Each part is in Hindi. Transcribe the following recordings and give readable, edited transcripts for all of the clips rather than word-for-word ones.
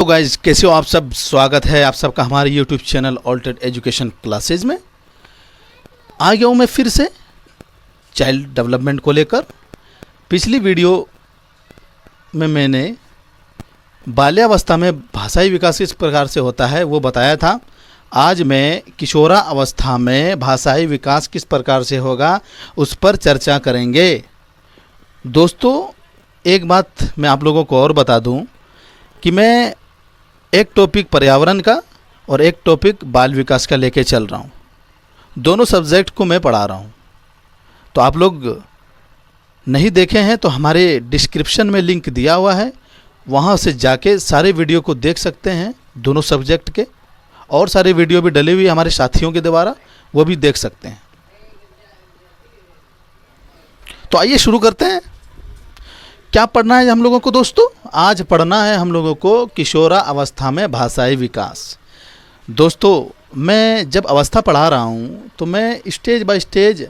तो गाइज कैसे हो आप सब। स्वागत है आप सबका हमारे YouTube channel altered education classes में। आ गया हूँ मैं फिर से चाइल्ड डेवलपमेंट को लेकर। पिछली वीडियो में मैंने बाल्यावस्था में भाषाई विकास किस प्रकार से होता है वो बताया था। आज मैं किशोरा अवस्था में भाषाई विकास किस प्रकार से होगा उस पर चर्चा करेंगे। दोस्तों एक बात मैं आप लोगों को और बता दूं कि मैं एक टॉपिक पर्यावरण का और एक टॉपिक बाल विकास का लेके चल रहा हूँ। दोनों सब्जेक्ट को मैं पढ़ा रहा हूँ। तो आप लोग नहीं देखे हैं तो हमारे डिस्क्रिप्शन में लिंक दिया हुआ है, वहाँ से जाके सारे वीडियो को देख सकते हैं। दोनों सब्जेक्ट के और सारे वीडियो भी डले हुए हमारे साथियों के द्वारा, वो भी देख सकते हैं। तो आइए शुरू करते हैं। क्या पढ़ना है हम लोगों को दोस्तों? आज पढ़ना है हम लोगों को किशोरा अवस्था में भाषाई विकास। दोस्तों मैं जब अवस्था पढ़ा रहा हूँ तो मैं स्टेज बाय स्टेज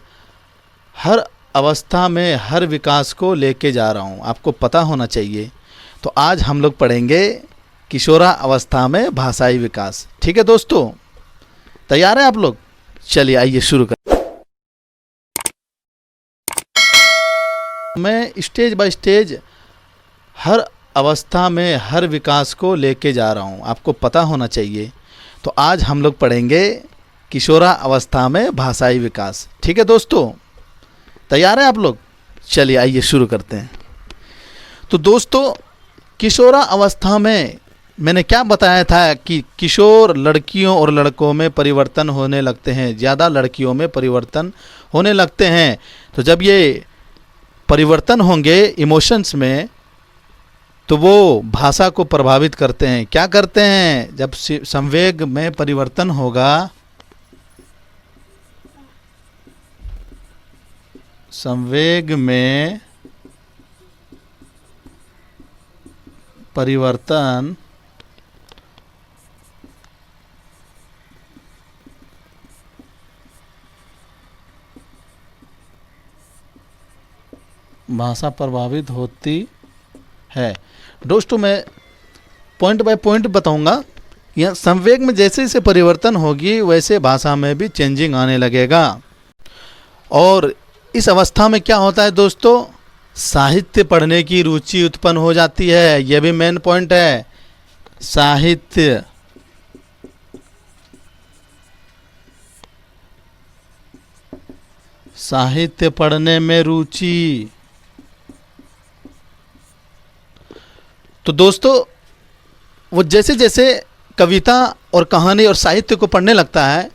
हर अवस्था में हर विकास को लेके जा रहा हूँ, आपको पता होना चाहिए। तो आज हम लोग पढ़ेंगे किशोरा अवस्था में भाषाई विकास। ठीक है दोस्तों, तैयार हैं आप लोग? चलिए आइए शुरू करें। मैं स्टेज बाय स्टेज हर अवस्था में हर विकास को लेके जा रहा हूँ, आपको पता होना चाहिए। तो आज हम लोग पढ़ेंगे किशोरा अवस्था में भाषाई विकास। ठीक है दोस्तों, तैयार हैं आप लोग? चलिए आइए शुरू करते हैं। तो दोस्तों किशोरा अवस्था में मैंने क्या बताया था कि किशोर लड़कियों और लड़कों में परिवर्तन होने लगते हैं, ज़्यादा लड़कियों में परिवर्तन होने लगते हैं। तो जब ये परिवर्तन होंगे इमोशंस में तो वो भाषा को प्रभावित करते हैं। क्या करते हैं? जब संवेग में परिवर्तन होगा, संवेग में परिवर्तन भाषा प्रभावित होती है। दोस्तों मैं पॉइंट बाय पॉइंट बताऊंगा। यह संवेग में जैसे जैसे परिवर्तन होगी वैसे भाषा में भी चेंजिंग आने लगेगा। और इस अवस्था में क्या होता है दोस्तों? साहित्य पढ़ने की रुचि उत्पन्न हो जाती है। यह भी मेन पॉइंट है। साहित्य साहित्य पढ़ने में रुचि। तो दोस्तों वो जैसे जैसे कविता और कहानी और साहित्य को पढ़ने लगता है,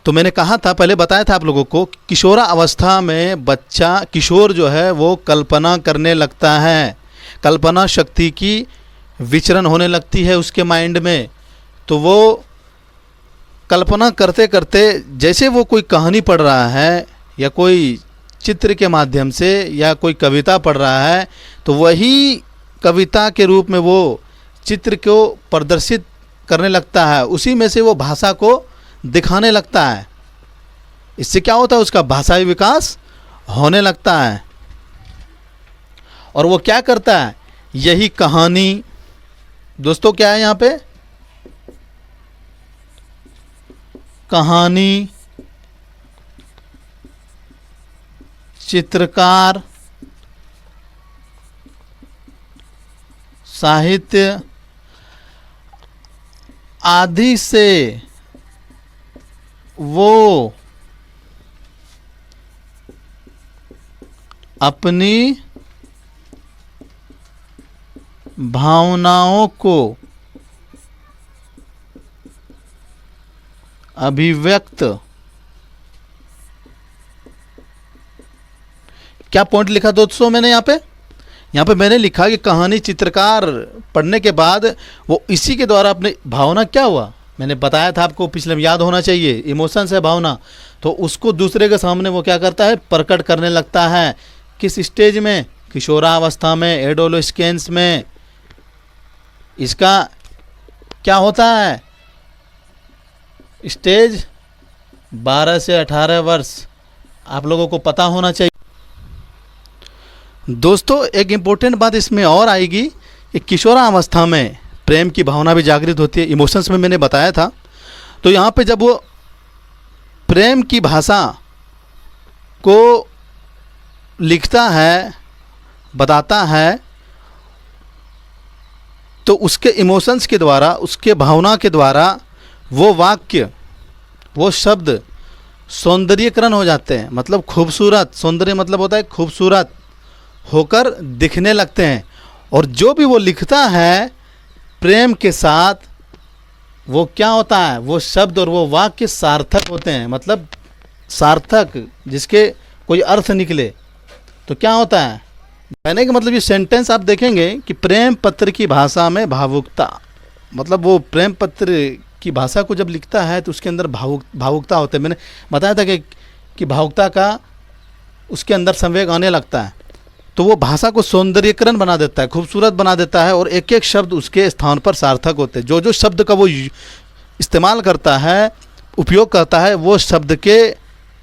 तो मैंने कहा था, पहले बताया था आप लोगों को, किशोरा अवस्था में बच्चा किशोर जो है वो कल्पना करने लगता है। कल्पना शक्ति की विचरण होने लगती है उसके माइंड में। तो वो कल्पना करते करते जैसे वो कोई कहानी पढ़ रहा है या कोई चित्र के माध्यम से या कोई कविता पढ़ रहा है, तो वही कविता के रूप में वो चित्र को प्रदर्शित करने लगता है। उसी में से वो भाषा को दिखाने लगता है। इससे क्या होता है? उसका भाषाई विकास होने लगता है। और वो क्या करता है? यही कहानी दोस्तों क्या है यहाँ पे? कहानी, चित्रकार, साहित्य आदि से वो अपनी भावनाओं को अभिव्यक्त। क्या पॉइंट लिखा दोस्तों मैंने यहाँ पे मैंने लिखा कि कहानी, चित्रकार पढ़ने के बाद वो इसी के द्वारा अपने भावना क्या हुआ, मैंने बताया था आपको पिछले में, याद होना चाहिए। इमोशंस है भावना, तो उसको दूसरे के सामने वो क्या करता है? प्रकट करने लगता है। किस स्टेज में? किशोरावस्था में, एडोलेस्केंस में। इसका क्या होता है? स्टेज 12 से 18 वर्ष, आप लोगों को पता होना चाहिए। दोस्तों एक इम्पोर्टेंट बात इसमें और आएगी कि किशोरावस्था में प्रेम की भावना भी जागृत होती है, इमोशंस में मैंने बताया था। तो यहाँ पे जब वो प्रेम की भाषा को लिखता है, बताता है, तो उसके इमोशंस के द्वारा, उसके भावना के द्वारा वो वाक्य, वो शब्द सौंदर्यीकरण हो जाते हैं, मतलब खूबसूरत। सौंदर्य मतलब होता है खूबसूरत होकर दिखने लगते हैं। और जो भी वो लिखता है प्रेम के साथ, वो क्या होता है, वो शब्द और वो वाक्य सार्थक होते हैं। मतलब सार्थक, जिसके कोई अर्थ निकले। तो क्या होता है, कहने का मतलब ये सेंटेंस आप देखेंगे कि प्रेम पत्र की भाषा में भावुकता, मतलब वो प्रेम पत्र की भाषा को जब लिखता है तो उसके अंदर भावुकता होते हैं। मैंने बताया था कि भावुकता का उसके अंदर संवेग आने लगता है। तो वो भाषा को सौंदर्यीकरण बना देता है, खूबसूरत बना देता है, और एक एक शब्द उसके स्थान पर सार्थक होते हैं। जो जो शब्द का वो इस्तेमाल करता है, उपयोग करता है, वो शब्द के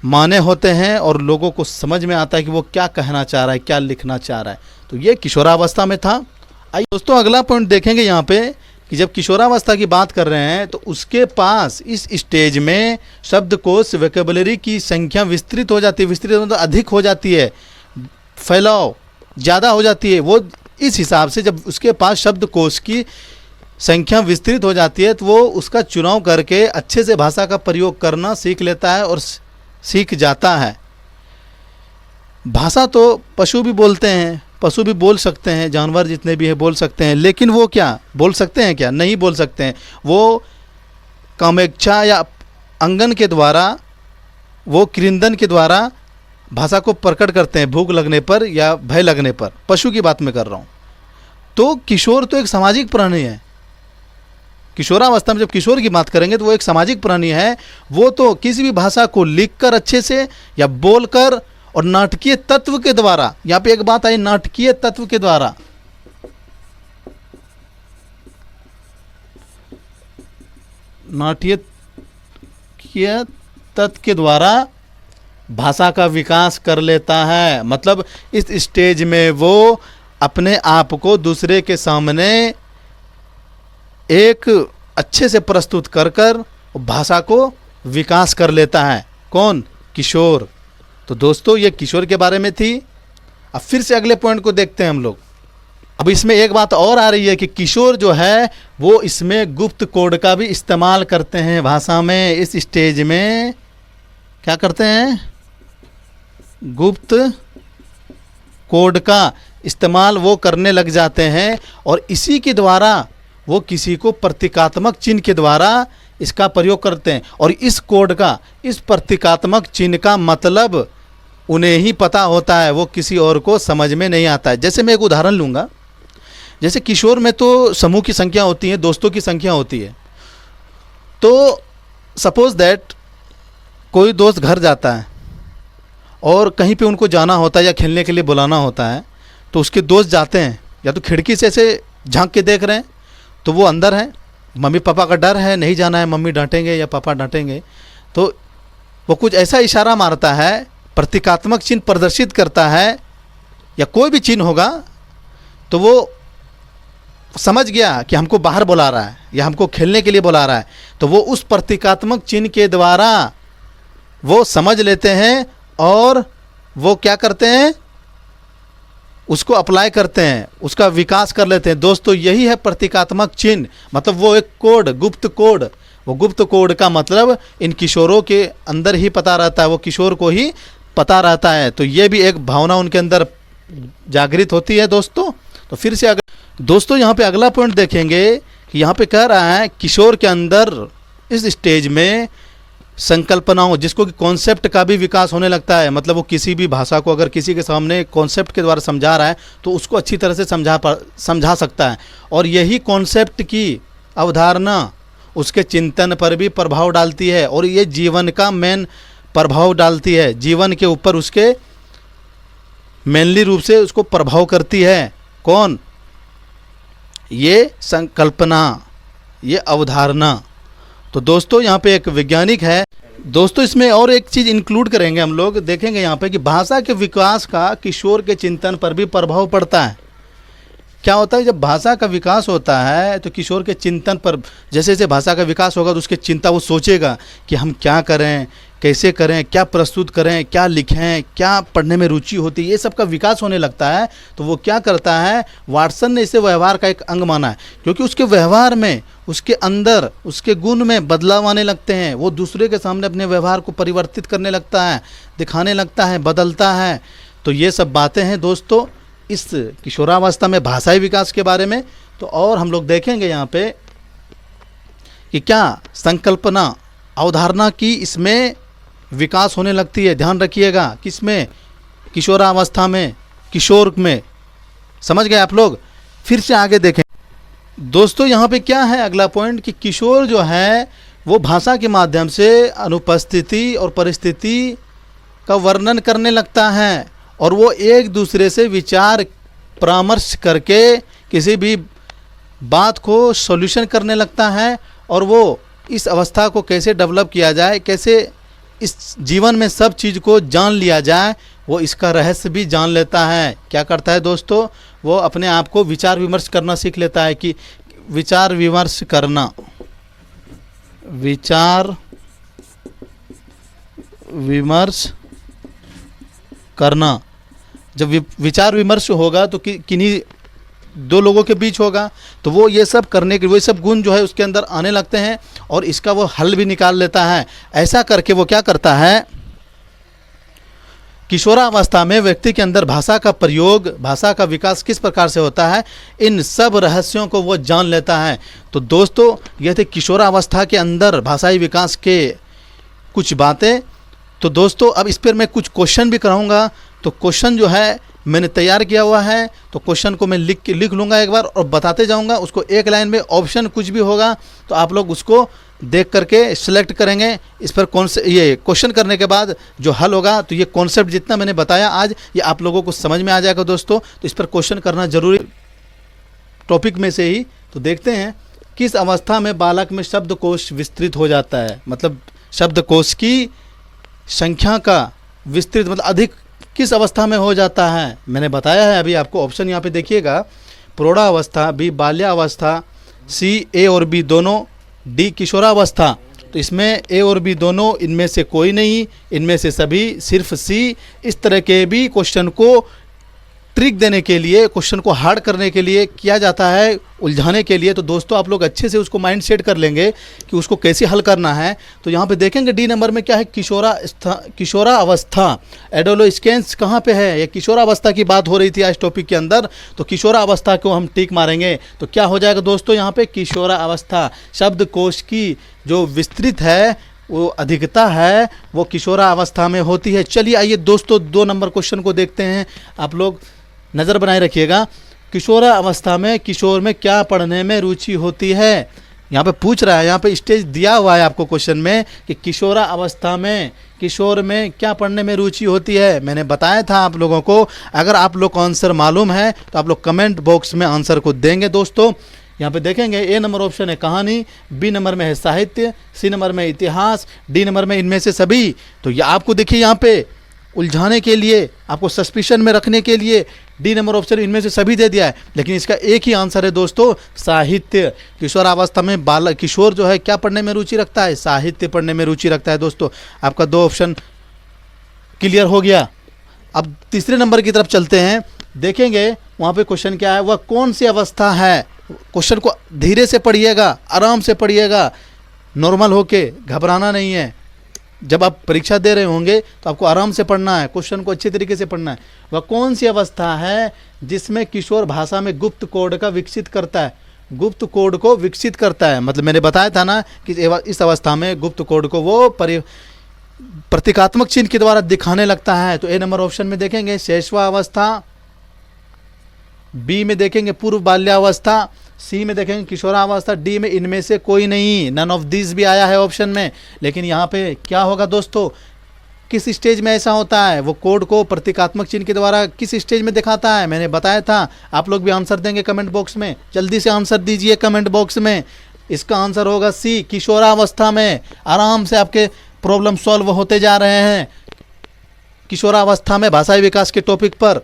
माने होते हैं और लोगों को समझ में आता है कि वो क्या कहना चाह रहा है, क्या लिखना चाह रहा है। तो ये किशोरावस्था में था। आइए दोस्तों अगला पॉइंट देखेंगे यहाँ पे कि जब किशोरावस्था की बात कर रहे हैं तो उसके पास इस स्टेज में शब्दकोश, वोकैबुलरी की संख्या विस्तृत हो जाती है। विस्तृत मतलब अधिक हो जाती है, फैलाव ज़्यादा हो जाती है। वो इस हिसाब से जब उसके पास शब्दकोश की संख्या विस्तृत हो जाती है तो वो उसका चुनाव करके अच्छे से भाषा का प्रयोग करना सीख लेता है और सीख जाता है। भाषा तो पशु भी बोलते हैं, पशु भी बोल सकते हैं, जानवर जितने भी हैं बोल सकते हैं, लेकिन वो क्या बोल सकते हैं, क्या नहीं बोल सकते हैं। वो कामेच्छा या अंगन के द्वारा, वो क्रिंदन के द्वारा भाषा को प्रकट करते हैं, भूख लगने पर या भय लगने पर। पशु की बात मैं कर रहा हूँ। तो किशोर तो एक सामाजिक प्राणी है। किशोरावस्था में जब किशोर की बात करेंगे तो वो एक सामाजिक प्राणी है। वो तो किसी भी भाषा को लिखकर अच्छे से या बोलकर और नाटकीय तत्व के द्वारा, यहाँ पे एक बात आई, नाटकीय तत्व के द्वारा, नाट्य तत्व के द्वारा भाषा का विकास कर लेता है। मतलब इस स्टेज में वो अपने आप को दूसरे के सामने एक अच्छे से प्रस्तुत कर कर भाषा को विकास कर लेता है। कौन? किशोर। तो दोस्तों ये किशोर के बारे में थी। अब फिर से अगले पॉइंट को देखते हैं हम लोग। अब इसमें एक बात और आ रही है कि किशोर जो है वो इसमें गुप्त कोड का भी इस्तेमाल करते हैं भाषा में। इस स्टेज में क्या करते हैं? गुप्त कोड का इस्तेमाल वो करने लग जाते हैं और इसी के द्वारा वो किसी को प्रतीकात्मक चिन्ह के द्वारा इसका प्रयोग करते हैं। और इस कोड का, इस प्रतीकात्मक चिन्ह का मतलब उन्हें ही पता होता है, वो किसी और को समझ में नहीं आता है। जैसे मैं एक उदाहरण लूँगा। जैसे किशोर में तो समूह की संख्या होती है, दोस्तों की संख्या होती है। तो सपोज दैट कोई दोस्त घर जाता है और कहीं पे उनको जाना होता है या खेलने के लिए बुलाना होता है, तो उसके दोस्त जाते हैं, या तो खिड़की से ऐसे झांक के देख रहे हैं तो वो अंदर है, मम्मी पापा का डर है, नहीं जाना है, मम्मी डांटेंगे या पापा डांटेंगे, तो वो कुछ ऐसा इशारा मारता है, प्रतीकात्मक चिन्ह प्रदर्शित करता है या कोई भी चिन्ह होगा, तो वो समझ गया कि हमको बाहर बुला रहा है या हमको खेलने के लिए बुला रहा है। तो वो उस प्रतीकात्मक चिन्ह के द्वारा वो समझ लेते हैं और वो क्या करते हैं? उसको अप्लाई करते हैं, उसका विकास कर लेते हैं। दोस्तों यही है प्रतीकात्मक चिन्ह। मतलब वो एक कोड, गुप्त कोड। वो गुप्त कोड का मतलब इन किशोरों के अंदर ही पता रहता है, वो किशोर को ही पता रहता है। तो ये भी एक भावना उनके अंदर जागृत होती है दोस्तों। तो फिर से दोस्तों यहाँ पे अगला पॉइंट देखेंगे कि यहाँ पे कह रहा है किशोर के अंदर इस स्टेज में संकल्पनाओं, जिसको कि कॉन्सेप्ट का भी विकास होने लगता है। मतलब वो किसी भी भाषा को अगर किसी के सामने कॉन्सेप्ट के द्वारा समझा रहा है तो उसको अच्छी तरह से समझा सकता है। और यही कॉन्सेप्ट की अवधारणा उसके चिंतन पर भी प्रभाव डालती है और ये जीवन का मेन प्रभाव डालती है, जीवन के ऊपर उसके मेनली रूप से उसको प्रभाव करती है। कौन? ये संकल्पना, ये अवधारणा। तो दोस्तों यहाँ पे एक वैज्ञानिक है। दोस्तों इसमें और एक चीज़ इंक्लूड करेंगे हम लोग, देखेंगे यहाँ पे कि भाषा के विकास का किशोर के चिंतन पर भी प्रभाव पड़ता है। क्या होता है, जब भाषा का विकास होता है तो किशोर के चिंतन पर, जैसे जैसे भाषा का विकास होगा तो उसके चिंता, वो सोचेगा कि हम क्या करें, कैसे करें, क्या प्रस्तुत करें, क्या लिखें, क्या पढ़ने में रुचि होती है, ये सब का विकास होने लगता है। तो वो क्या करता है, वाटसन ने इसे व्यवहार का एक अंग माना है, क्योंकि उसके व्यवहार में, उसके अंदर, उसके गुण में बदलाव आने लगते हैं। वो दूसरे के सामने अपने व्यवहार को परिवर्तित करने लगता है, दिखाने लगता है, बदलता है। तो ये सब बातें हैं दोस्तों इस किशोरावस्था में भाषाई विकास के बारे में। तो और हम लोग देखेंगे यहाँ पे कि क्या संकल्पना, अवधारणा की इसमें विकास होने लगती है। ध्यान रखिएगा, किसमें, किशोरावस्था में, किशोर में। समझ गए आप लोग। फिर से आगे देखें दोस्तों, यहाँ पे क्या है अगला पॉइंट कि किशोर जो है वो भाषा के माध्यम से अनुपस्थिति और परिस्थिति का वर्णन करने लगता है, और वो एक दूसरे से विचार परामर्श करके किसी भी बात को सॉल्यूशन करने लगता है। और वो इस अवस्था को कैसे डेवलप किया जाए, कैसे इस जीवन में सब चीज़ को जान लिया जाए, वो इसका रहस्य भी जान लेता है। क्या करता है दोस्तों, वो अपने आप को विचार विमर्श करना सीख लेता है कि विचार विमर्श करना, विचार विमर्श करना। जब विचार विमर्श होगा तो किन्हीं दो लोगों के बीच होगा, तो वो ये सब करने के, वो सब गुण जो है उसके अंदर आने लगते हैं और इसका वो हल भी निकाल लेता है। ऐसा करके वो क्या करता है, किशोरावस्था में व्यक्ति के अंदर भाषा का प्रयोग, भाषा का विकास किस प्रकार से होता है, इन सब रहस्यों को वो जान लेता है। तो दोस्तों ये थे किशोरावस्था के अंदर भाषाई विकास के कुछ बातें। तो दोस्तों अब इस पर मैं कुछ क्वेश्चन भी कराऊंगा। तो क्वेश्चन जो है मैंने तैयार किया हुआ है, तो क्वेश्चन को मैं लिख लूँगा एक बार और बताते जाऊँगा उसको। एक लाइन में ऑप्शन कुछ भी होगा तो आप लोग उसको देख करके सिलेक्ट करेंगे। इस पर कौन से, ये क्वेश्चन करने के बाद जो हल होगा, तो ये कॉन्सेप्ट जितना मैंने बताया आज, ये आप लोगों को समझ में आ जाएगा दोस्तों। तो इस पर क्वेश्चन करना जरूरी टॉपिक में से ही। तो देखते हैं किस अवस्था में बालक में शब्दकोश विस्तृत हो जाता है, मतलब शब्दकोश की संख्या का विस्तृत, मतलब अधिक किस अवस्था में हो जाता है। मैंने बताया है अभी आपको। ऑप्शन यहाँ पे देखिएगा, प्रौढ़ावस्था, बी बाल्यावस्था, सी ए और बी दोनों, डी किशोरावस्था। तो इसमें ए और बी दोनों, इनमें से कोई नहीं, इनमें से सभी, सिर्फ सी। इस तरह के भी क्वेश्चन को ट्रिक देने के लिए, क्वेश्चन को हार्ड करने के लिए किया जाता है, उलझाने के लिए। तो दोस्तों आप लोग अच्छे से उसको माइंड सेट कर लेंगे कि उसको कैसे हल करना है। तो यहाँ पे देखेंगे डी नंबर में क्या है, किशोरावस्था। एडोलेस्केंस कहाँ पे है, ये किशोरावस्था की बात हो रही थी आज टॉपिक के अंदर। तो किशोरावस्था को हम टिक मारेंगे तो क्या हो जाएगा दोस्तों, यहाँ पे किशोरावस्था। शब्दकोश की जो विस्तृत है, वो अधिकता है, वो किशोरावस्था में होती है। चलिए आइए दोस्तों 2 नंबर क्वेश्चन को देखते हैं। आप लोग नज़र बनाए रखिएगा। किशोरावस्था में किशोर में क्या पढ़ने में रुचि होती है, यहाँ पे पूछ रहा है, यहाँ पे स्टेज दिया हुआ है आपको क्वेश्चन में कि किशोरावस्था में किशोर में क्या पढ़ने में रुचि होती है। मैंने बताया था आप लोगों को। अगर आप लोग को आंसर मालूम है तो आप लोग कमेंट बॉक्स में आंसर को देंगे दोस्तों। यहाँ पे देखेंगे ए नंबर ऑप्शन है कहानी, बी नंबर में है साहित्य, सी नंबर में इतिहास, डी नंबर में इनमें से सभी। तो ये आपको देखिए यहाँ पे उलझाने के लिए, आपको सस्पिशन में रखने के लिए डी नंबर ऑप्शन इनमें से सभी दे दिया है, लेकिन इसका एक ही आंसर है दोस्तों, साहित्य। किशोरावस्था में बालक, किशोर जो है क्या पढ़ने में रुचि रखता है, साहित्य पढ़ने में रुचि रखता है दोस्तों। आपका 2 ऑप्शन क्लियर हो गया। अब तीसरे नंबर की तरफ चलते हैं। देखेंगे वहाँ पे क्वेश्चन क्या है, वह कौन सी अवस्था है। क्वेश्चन को धीरे से पढ़िएगा, आराम से पढ़िएगा, नॉर्मल होके, घबराना नहीं है। जब आप परीक्षा दे रहे होंगे तो आपको आराम से पढ़ना है, क्वेश्चन को अच्छे तरीके से पढ़ना है। वह कौन सी अवस्था है जिसमें किशोर भाषा में गुप्त कोड का विकसित करता है, गुप्त कोड को विकसित करता है। मतलब मैंने बताया था ना कि इस अवस्था में गुप्त कोड को वो प्रतीकात्मक चिन्ह के द्वारा दिखाने लगता है। तो ए नंबर ऑप्शन में देखेंगे शैशवावस्था, बी में देखेंगे पूर्व बाल्यावस्था, सी में देखेंगे किशोरावस्था, डी में इनमें से कोई नहीं, नन ऑफ दिस भी आया है ऑप्शन में। लेकिन यहाँ पे क्या होगा दोस्तों, किस स्टेज में ऐसा होता है, वो कोड को प्रतीकात्मक चिन्ह के द्वारा किस स्टेज में दिखाता है, मैंने बताया था। आप लोग भी आंसर देंगे कमेंट बॉक्स में, जल्दी से आंसर दीजिए कमेंट बॉक्स में। इसका आंसर होगा सी, किशोरावस्था में। आराम से आपके प्रॉब्लम सॉल्व होते जा रहे हैं किशोरावस्था में भाषाई विकास के टॉपिक पर।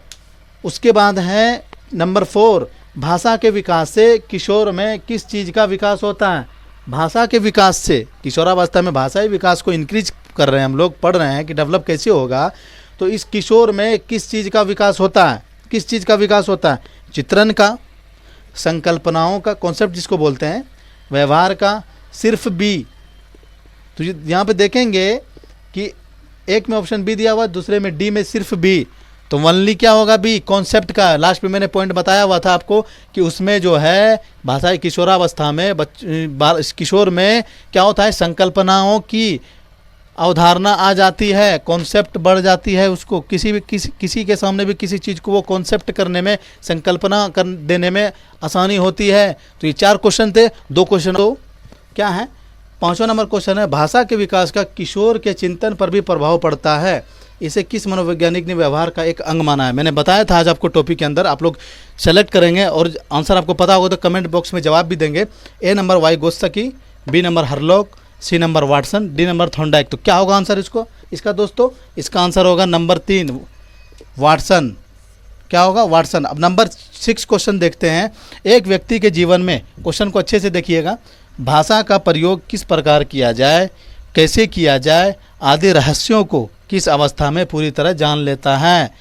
उसके बाद है नंबर 4, भाषा के विकास से किशोर में किस चीज़ का विकास होता है? भाषा के विकास से, किशोरावस्था में भाषाई विकास को इंक्रीज कर रहे हैं हम लोग, पढ़ रहे हैं कि डेवलप कैसे होगा। तो इस किशोर में किस चीज़ का विकास होता है? किस चीज़ का विकास होता है? चित्रण का, संकल्पनाओं का, कॉन्सेप्ट जिसको बोलते हैं, व्यवहार का, सिर्फ बी। तो यहाँ पे देखेंगे कि एक में ऑप्शन बी दिया हुआ, दूसरे में डी में सिर्फ बी। तो ओनली क्या होगा? बी, कॉन्सेप्ट का। लास्ट में मैंने पॉइंट बताया हुआ था आपको कि उसमें जो है भाषाई किशोरावस्था में किशोर में क्या होता है? संकल्पनाओं की अवधारणा आ जाती है, कॉन्सेप्ट बढ़ जाती है। उसको किसी के सामने भी किसी चीज़ को वो कॉन्सेप्ट करने में, संकल्पना कर देने में आसानी होती है। तो ये 4 क्वेश्चन थे, 2 क्वेश्चन तो क्या है? 5वां नंबर क्वेश्चन है, भाषा के विकास का किशोर के चिंतन पर भी प्रभाव पड़ता है। इसे किस मनोवैज्ञानिक ने व्यवहार का एक अंग माना है? मैंने बताया था आज आपको टॉपिक के अंदर। आप लोग सेलेक्ट करेंगे और आंसर आपको पता होगा तो कमेंट बॉक्स में जवाब भी देंगे। A number Vygotsky, B number Hurlock, C number Watson, D number Thorndike. तो क्या होगा आंसर इसका दोस्तों? इसका आंसर होगा नंबर 3 वाटसन। क्या होगा? वाटसन। अब नंबर 6 क्वेश्चन देखते हैं। एक व्यक्ति के जीवन में, क्वेश्चन को अच्छे से देखिएगा, भाषा का प्रयोग किस प्रकार किया जाए, कैसे किया जाए आदि रहस्यों को किस अवस्था में पूरी तरह जान लेता है?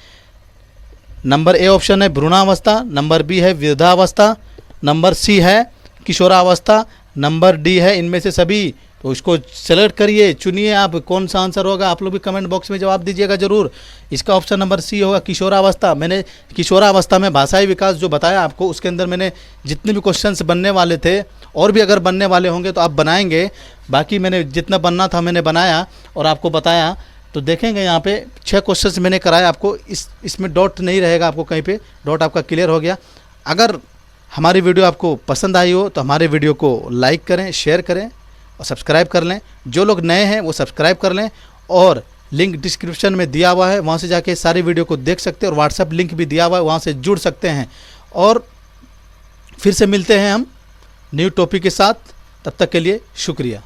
नंबर ए ऑप्शन है भ्रूणावस्था, नंबर बी है वृद्धावस्था, नंबर सी है किशोरावस्था, नंबर डी है इनमें से सभी। तो इसको सेलेक्ट करिए, चुनिए आप कौन सा आंसर होगा। आप लोग भी कमेंट बॉक्स में जवाब दीजिएगा ज़रूर। इसका ऑप्शन नंबर सी होगा किशोरावस्था। मैंने किशोरावस्था में भाषाई विकास जो बताया आपको, उसके अंदर मैंने जितने भी क्वेश्चंस बनने वाले थे, और भी अगर बनने वाले होंगे तो आप बनाएंगे। बाकी मैंने जितना बनना था मैंने बनाया और आपको बताया। तो देखेंगे यहाँ पे 6 क्वेश्चंस मैंने कराए आपको। इसमें डॉट नहीं रहेगा आपको कहीं पे, डॉट आपका क्लियर हो गया। अगर हमारी वीडियो आपको पसंद आई हो तो हमारे वीडियो को लाइक करें, शेयर करें और सब्सक्राइब कर लें। जो लोग नए हैं वो सब्सक्राइब कर लें, और लिंक डिस्क्रिप्शन में दिया हुआ है, वहाँ से जाके सारी वीडियो को देख सकते हैं, और व्हाट्सएप लिंक भी दिया हुआ है, वहाँ से जुड़ सकते हैं। और फिर से मिलते हैं हम न्यू टॉपिक के साथ। तब तक के लिए शुक्रिया।